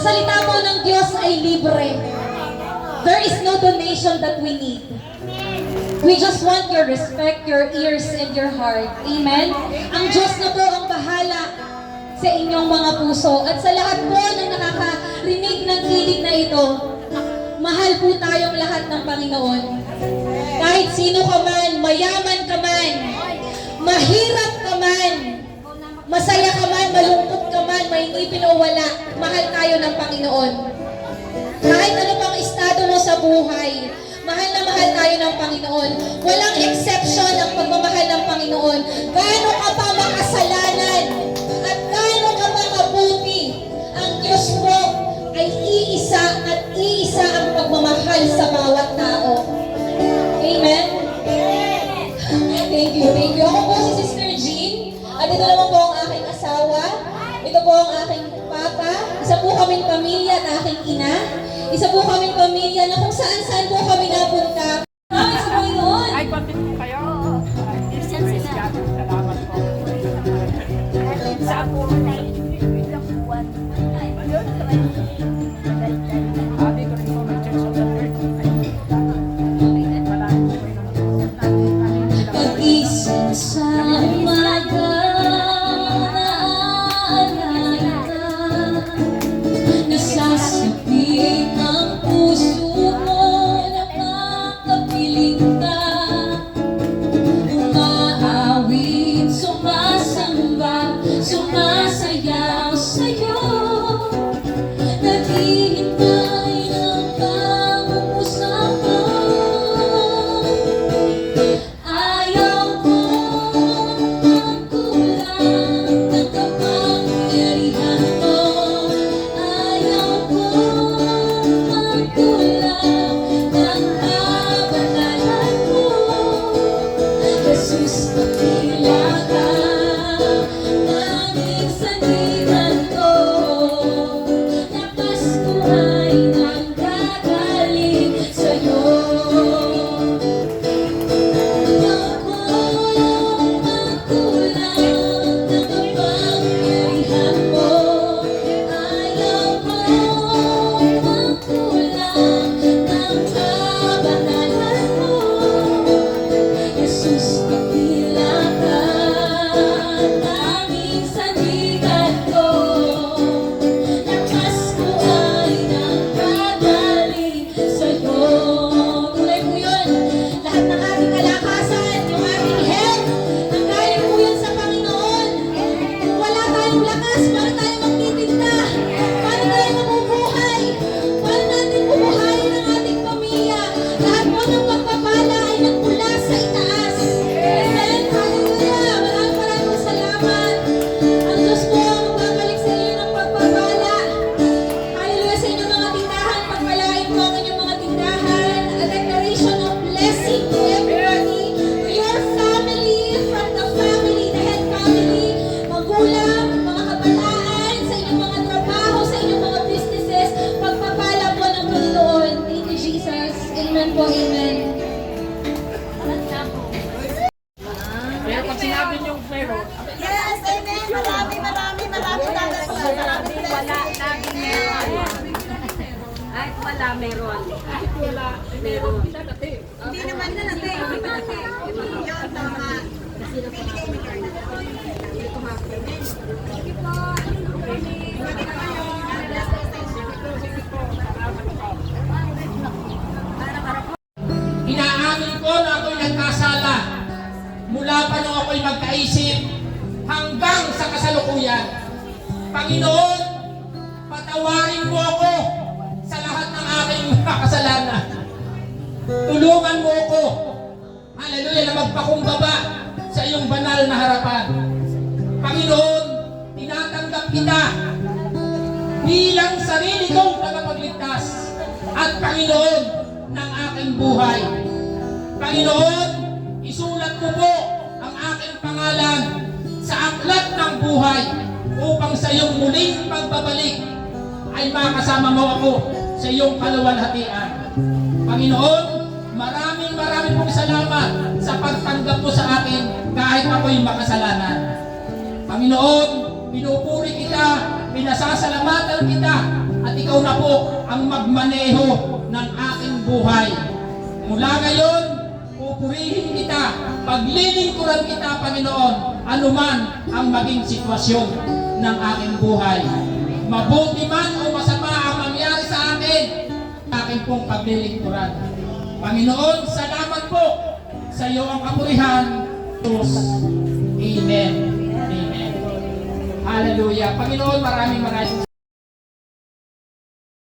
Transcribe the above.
salita po ng Diyos ay libre. There is no donation that we need. We just want your respect, your ears, and your heart. Amen? Ang Diyos na po ang bahala sa inyong mga puso. At sa lahat po ng nakakarinig ng kilig na ito, mahal po tayong lahat ng Panginoon. Kahit sino ka man, mayaman ka man, mahirap ka man, masaya ka man, malungkot ka man, may ngipin o wala, mahal tayo ng Panginoon. Kahit ano pang estado mo sa buhay, mahal na mahal tayo ng Panginoon. Walang exception ang pagmamahal ng Panginoon. Gaano ka pa makasalanan at gaano ka pa kabuti, ang Diyos mo ay iisa at iisa ang pagmamahal sa bawat tao. Amen? Thank you, thank you. Ako po si Sister Jean at ito naman po ang aking asawa. Ito po ang aking papa. Isa po kaming pamilya at aking ina. Isa po kaming pamilya na kung saan-saan po kami napunta. Kami sa Panginoon. Ay, konti po kayo. Christian sila. Salamat po. Sa ako na ilang buwan. Ayun, Dito rin po may church of the Lord. Malalim po kayo. Pag-isip sa umaga, naalala ka, nasasabik ang puso mo, nakakapiling ka, umaawit, sumasamba, sumasayaw sa'yo, naghihintay ng pag-uusap mo. Ayaw kong magkulang ng kapangyarihan mo. Ayaw kong magkulang ng kabanalan mo. Jesus, pagkila ka, tanging sandigan ko. Lakas ko ay nanggagaling sa'yo. Ayaw kong magkulang ng kapangyarihan mo. Ayaw kong magkulang ng kabanalan mo. Jesus, pagkila ka, tanging sandigan ko. Lakas ko ay nanggagaling sa'yo. Tunay po yun. Lahat ng ating kalakasan, yung ating health, nanggaling po yun sa Panginoon. Kung wala tayong lakas, paano tayo magtitinda? Paano tayo mabubuhay? Paano natin bubuhayin ang ating pamilya? Lahat po ng pagpapala ay nagmula sa itaas. Amen? Hallelujah! Maraming salamat. Ang Diyos po ang magbabalik sa inyo ng pagpapala. Hallelujah sa inyong mga tindahan. Pagpalain po ang inyong mga tindahan. A declaration of blessing to everybody, to your family, from the family, the head family, magulang, mga kabataan, sa inyong mga trabaho, sa inyong mga businesses. Pagpapala po ng Panginoon. Thank you, Jesus. Amen po, amen. Pero pag sinabi niyong meron, Yes, amen. Marami talaga. Marami wala, laging meron. Kahit wala, meron. kahit wala, meron. Dati. Hindi naman na natin. Yun, tama. Inaamin ko na ako'y nagkasala mula pa nung ako'y magkaisip hanggang sa kasalukuyan. Panginoon, patawarin mo ako sa lahat ng aking mga kasalanan. Tulungan mo ako, hallelujah, na magpakumbaba sa iyong banal na harapan. Panginoon, tinatanggap kita bilang sarili kong tagapagligtas at Panginoon ng aking buhay. Panginoon, isulat mo po ang aking pangalan sa aklat ng buhay upang sa iyong muling pagbabalik ay makasama mo ako sa iyong kaluwalhatian. Panginoon, maraming pong salamat sa pagtanggap mo sa akin kahit ako'y makasalanan. Panginoon, pinupuri kita, pinasasalamatan kita at ikaw na po ang magmaneho ng aking buhay. Mula ngayon, pupurihin kita, paglilingkuran kita, Panginoon, anuman ang maging sitwasyon ng aking buhay. Mabuti man o masama ang mangyari sa akin, aking pong paglilingkuran. Panginoon, salamat po sa iyo ang kapurihan. Amen. Amen. Hallelujah. Panginoon, maraming